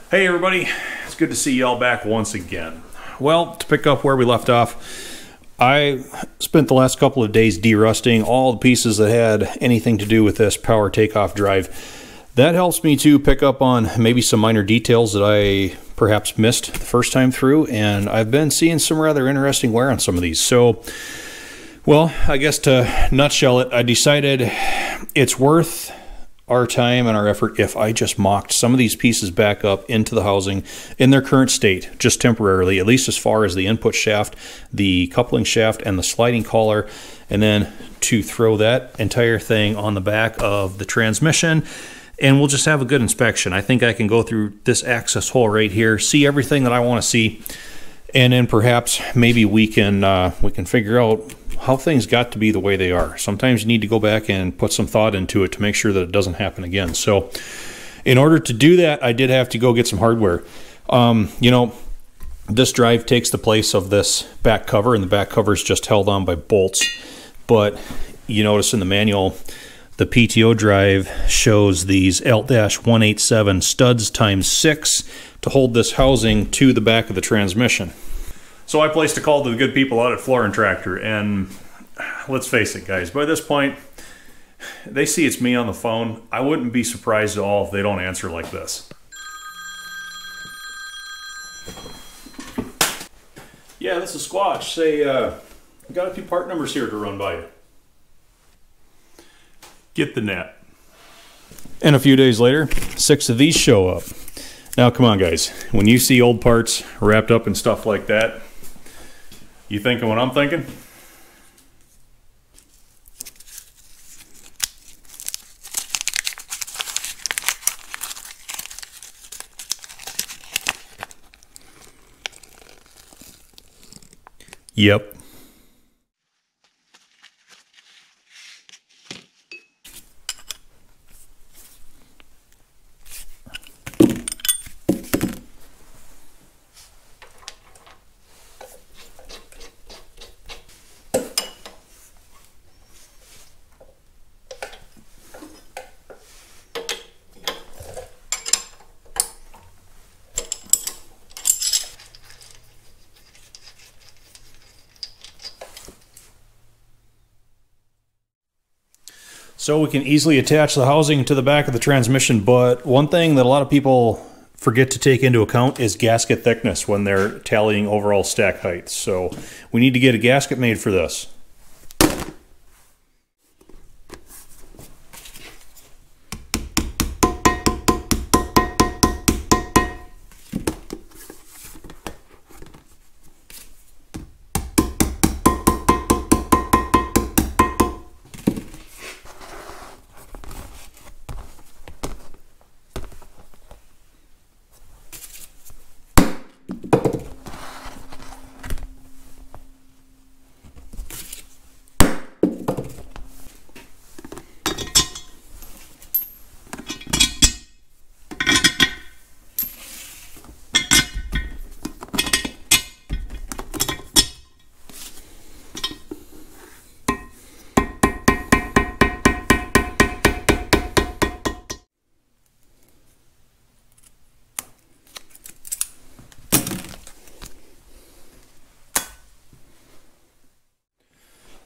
Hey everybody, it's good to see y'all back once again. Well, to pick up where we left off, I spent the last couple of days derusting all the pieces that had anything to do with this power takeoff drive. That helps me to pick up on maybe some minor details that I perhaps missed the first time through, and I've been seeing some rather interesting wear on some of these. So, well, I guess to nutshell it, I decided it's worth our time and our effort if I just mocked some of these pieces back up into the housing in their current state, just temporarily, at least as far as the input shaft, the coupling shaft, and the sliding collar, and then to throw that entire thing on the back of the transmission, and we'll just have a good inspection. I think I can go through this access hole right here, see everything that I want to see, and then perhaps maybe we can figure out how things got to be the way they are. Sometimes you need to go back and put some thought into it to make sure that it doesn't happen again. So in order to do that, I did have to go get some hardware. You know, this drive takes the place of this back cover, and the back cover is just held on by bolts. But you notice in the manual, the PTO drive shows these L-187 studs ×6 to hold this housing to the back of the transmission. So I placed a call to the good people out at Floor & Tractor, and let's face it, guys, by this point, they see it's me on the phone. I wouldn't be surprised at all if they don't answer like this. Yeah, this is Squatch. Say, I've got a few part numbers here to run by you. Get the net. And a few days later, 6 of these show up. Now, come on, guys. When you see old parts wrapped up in stuff like that, you thinking what I'm thinking? Yep. So we can easily attach the housing to the back of the transmission, but one thing that a lot of people forget to take into account is gasket thickness when they're tallying overall stack height. So we need to get a gasket made for this.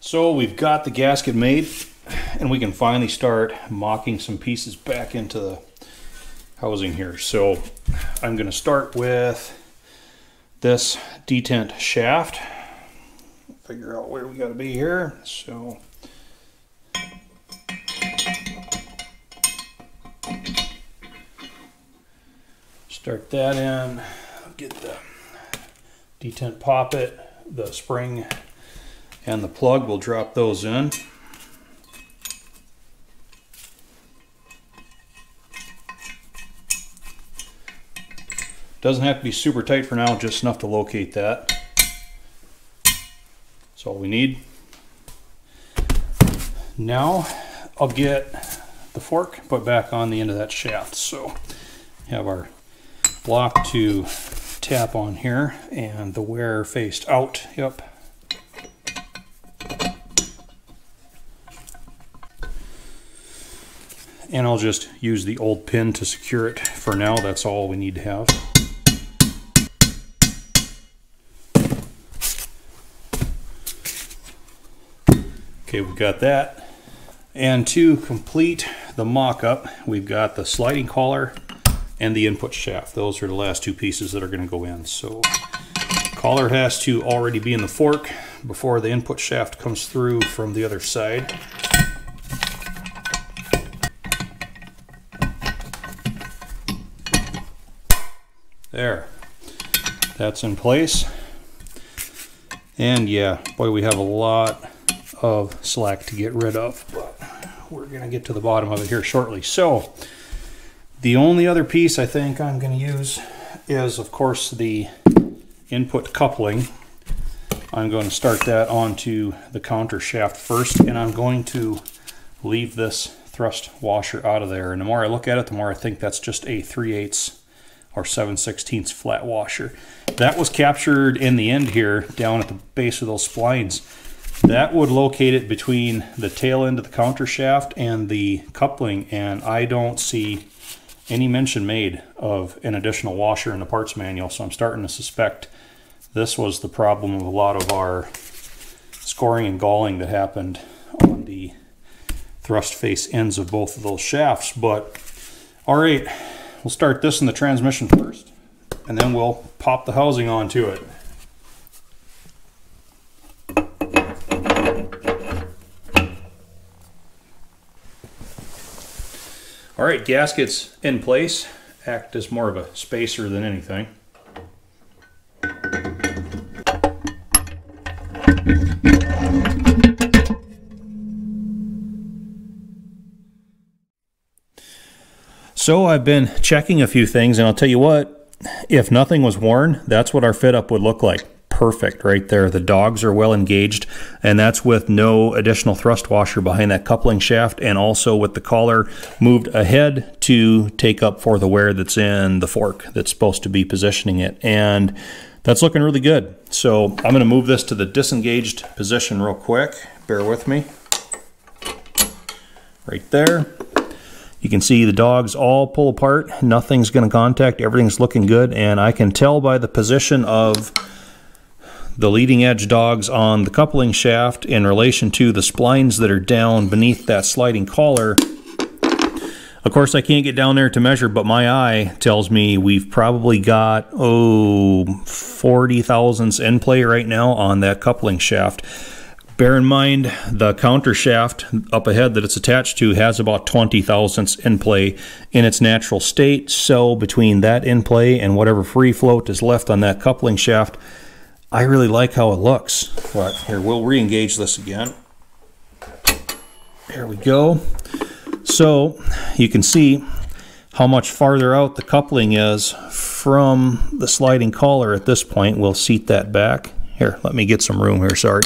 So we've got the gasket made, and we can finally start mocking some pieces back into the housing here. So I'm going to start with this detent shaft. Figure out where we got to be here. So start that in, get the detent poppet, the spring and the plug, we'll drop those in. Doesn't have to be super tight for now, just enough to locate that. That's all we need. Now I'll get the fork put back on the end of that shaft. So have our block to tap on here and the wear faced out. Yep. and I'll just use the old pin to secure it for now. That's all we need to have. Okay, we've got that. And to complete the mock-up, we've got the sliding collar and the input shaft. Those are the last two pieces that are going to go in. So collar has to already be in the fork before the input shaft comes through from the other side. There, that's in place. And yeah, boy, we have a lot of slack to get rid of, but we're going to get to the bottom of it here shortly. So the only other piece I think I'm going to use is, of course, the input coupling. I'm going to start that onto the counter shaft first, and I'm going to leave this thrust washer out of there. And the more I look at it, the more I think that's just a 3/8 or 7/16 flat washer. That was captured in the end here down at the base of those splines. That would locate it between the tail end of the counter shaft and the coupling, and I don't see any mention made of an additional washer in the parts manual, so I'm starting to suspect this was the problem of a lot of our scoring and galling that happened on the thrust face ends of both of those shafts. But all right, we'll start this in the transmission first, and then we'll pop the housing onto it. All right, gaskets in place. Act as more of a spacer than anything. So I've been checking a few things, and I'll tell you what, if nothing was worn, that's what our fit up would look like. Perfect right there. The dogs are well engaged, and that's with no additional thrust washer behind that coupling shaft, and also with the collar moved ahead to take up for the wear that's in the fork that's supposed to be positioning it. And that's looking really good. So I'm going to move this to the disengaged position real quick. Bear with me. Right there. You can see the dogs all pull apart. Nothing's going to contact. Everything's looking good, and I can tell by the position of the leading edge dogs on the coupling shaft in relation to the splines that are down beneath that sliding collar. Of course, I can't get down there to measure, but my eye tells me we've probably got 40 thousandths in play right now on that coupling shaft. Bear in mind, the counter shaft up ahead that it's attached to has about 20 thousandths in play in its natural state. So between that in play and whatever free float is left on that coupling shaft, I really like how it looks. But here, we'll re-engage this again. There we go. So you can see how much farther out the coupling is from the sliding collar at this point. We'll seat that back. Here, let me get some room here, sorry.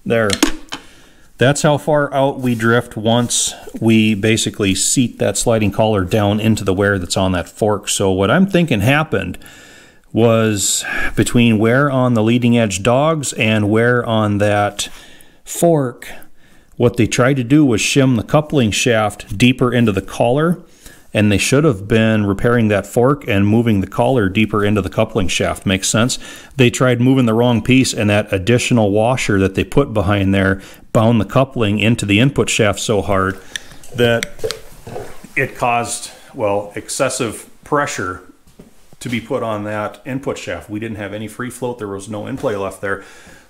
There. That's how far out we drift once we basically seat that sliding collar down into the wear that's on that fork. So what I'm thinking happened was between wear on the leading edge dogs and wear on that fork, what they tried to do was shim the coupling shaft deeper into the collar, and they should have been repairing that fork and moving the collar deeper into the coupling shaft. Makes sense? They tried moving the wrong piece, and that additional washer that they put behind there bound the coupling into the input shaft so hard that it caused, well, excessive pressure to be put on that input shaft. We didn't have any free float. There was no in-play left there.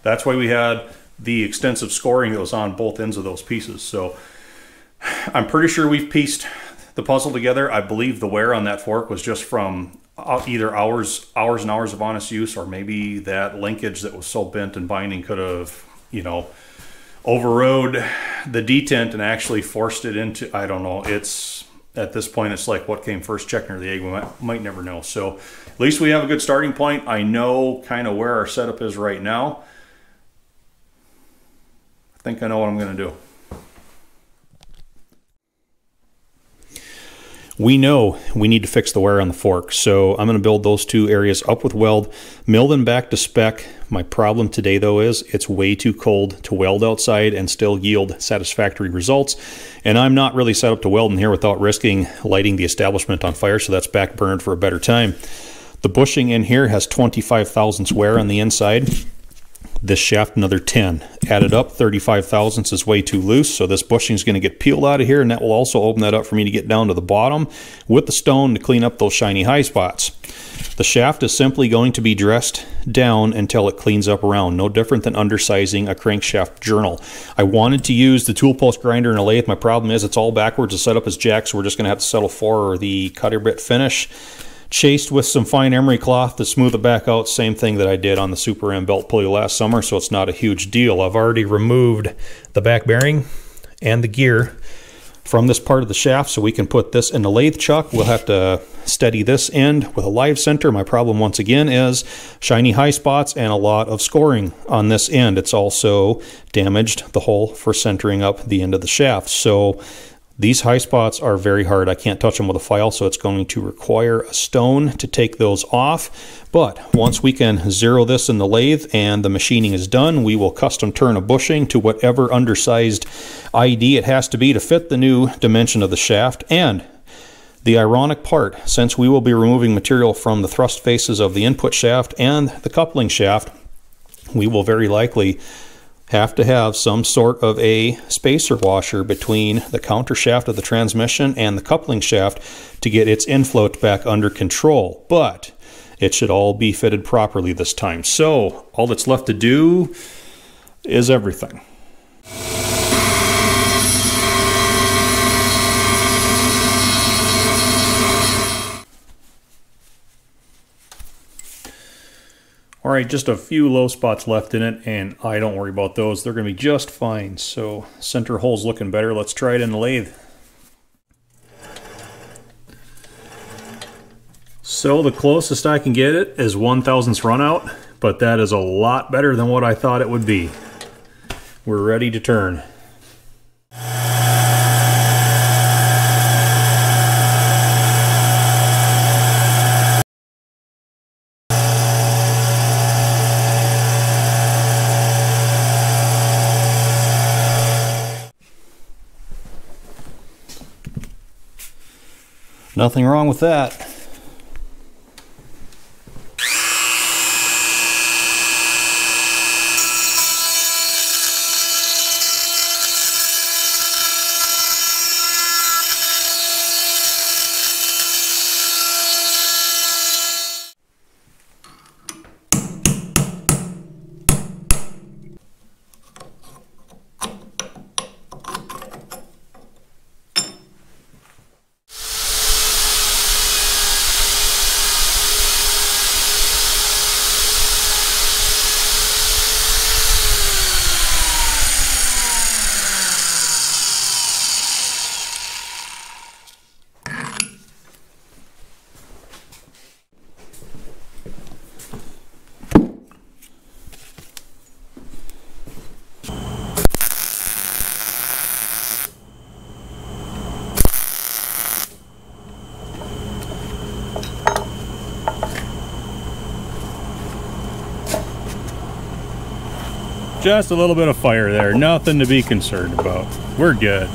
That's why we had the extensive scoring that was on both ends of those pieces. So I'm pretty sure we've pieced the puzzle together. I believe the wear on that fork was just from either hours and hours of honest use, or maybe that linkage that was so bent and binding could have, you know, overrode the detent and actually forced it into, I don't know. It's, at this point, it's like what came first, chicken or the egg? We might never know. So at least we have a good starting point. I know kind of where our setup is right now. I think I know what I'm going to do. we know we need to fix the wear on the fork. So I'm going to build those two areas up with weld, mill them back to spec. My problem today, though, is it's way too cold to weld outside and still yield satisfactory results. And I'm not really set up to weld in here without risking lighting the establishment on fire, so that's back burned for a better time. The bushing in here has 25 thousandths wear on the inside. This shaft another 10. Added up, 35 thousandths is way too loose, so this bushing is going to get peeled out of here, and that will also open that up for me to get down to the bottom with the stone to clean up those shiny high spots. The shaft is simply going to be dressed down until it cleans up around, no different than undersizing a crankshaft journal. I wanted to use the tool post grinder and a lathe. My problem is it's all backwards. The setup is jack, so we're just going to have to settle for the cutter bit finish. Chased with some fine emery cloth to smooth it back out. Same thing that I did on the Super M belt pulley last summer, so it's not a huge deal. I've already removed the back bearing and the gear from this part of the shaft, so we can put this in the lathe chuck. We'll have to steady this end with a live center. My problem once again is shiny high spots and a lot of scoring on this end. It's also damaged the hole for centering up the end of the shaft. So these high spots are very hard. I can't touch them with a file, so it's going to require a stone to take those off. But once we can zero this in the lathe and the machining is done, we will custom turn a bushing to whatever undersized ID it has to be to fit the new dimension of the shaft. And the ironic part, since we will be removing material from the thrust faces of the input shaft and the coupling shaft, we will very likely have to have some sort of a spacer washer between the counter shaft of the transmission and the coupling shaft to get its infloat back under control. But it should all be fitted properly this time. So all that's left to do is everything. All right, just a few low spots left in it, and I don't worry about those. They're going to be just fine. So center hole's looking better. Let's try it in the lathe. So the closest I can get it is 1/1000th run out, but that is a lot better than what I thought it would be. We're ready to turn. Nothing wrong with that. Just a little bit of fire there, nothing to be concerned about. We're good.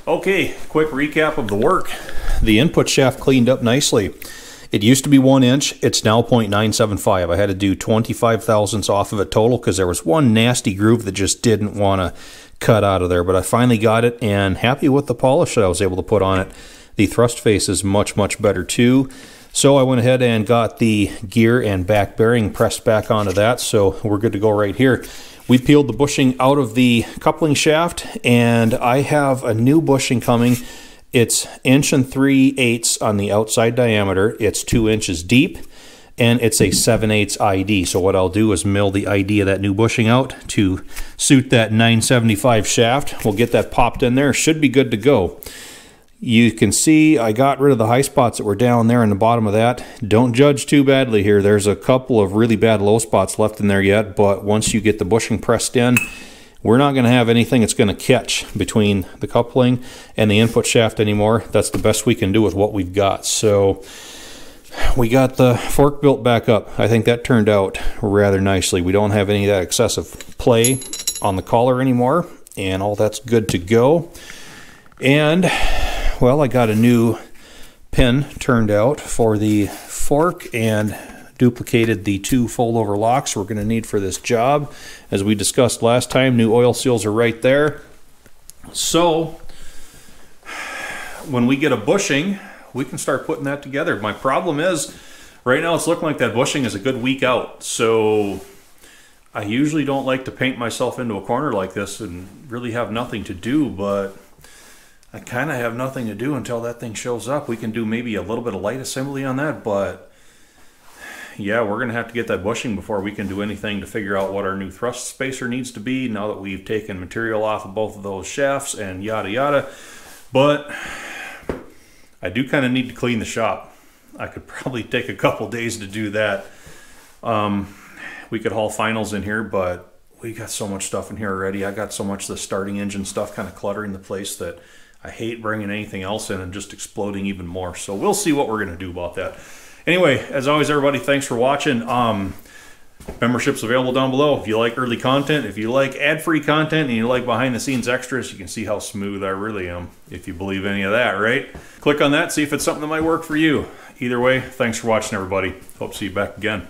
Okay, quick recap of the work. The input shaft cleaned up nicely. It used to be 1 inch, it's now 0.975. I had to do 25 thousandths off of it total because there was one nasty groove that just didn't want to cut out of there, but I finally got it and happy with the polish that I was able to put on it. The thrust face is much better too. So I went ahead and got the gear and back bearing pressed back onto that, so we're good to go right here. We peeled the bushing out of the coupling shaft, and I have a new bushing coming It's 1 3/8 on the outside diameter. It's 2 inches deep, and it's a 7/8 ID. So what I'll do is mill the ID of that new bushing out to suit that 975 shaft. We'll get that popped in there. Should be good to go. You can see I got rid of the high spots that were down there in the bottom of that. Don't judge too badly here. There's a couple of really bad low spots left in there yet, but once you get the bushing pressed in, we're not going to have anything that's going to catch between the coupling and the input shaft anymore. That's the best we can do with what we've got. So we got the fork built back up. I think that turned out rather nicely. We don't have any of that excessive play on the collar anymore, and all that's good to go. And well, I got a new pin turned out for the fork and duplicated the 2 fold-over locks we're going to need for this job. As we discussed last time, new oil seals are right there. So when we get a bushing, we can start putting that together. My problem is, right now it's looking like that bushing is a good week out. So I usually don't like to paint myself into a corner like this and really have nothing to do, but I kind of have nothing to do until that thing shows up. We can do maybe a little bit of light assembly on that, but yeah, we're going to have to get that bushing before we can do anything to figure out what our new thrust spacer needs to be now that we've taken material off of both of those shafts and yada yada. But I do kind of need to clean the shop. I could probably take a couple days to do that. We could haul finals in here, but we got so much stuff in here already. I got so much of the starting engine stuff kind of cluttering the place that I hate bringing anything else in and just exploding even more. So we'll see what we're going to do about that. Anyway, as always, everybody, thanks for watching. Membership's available down below. If you like early content, if you like ad-free content, and you like behind-the-scenes extras, you can see how smooth I really am, if you believe any of that, right? Click on that, see if it's something that might work for you. Either way, thanks for watching, everybody. Hope to see you back again.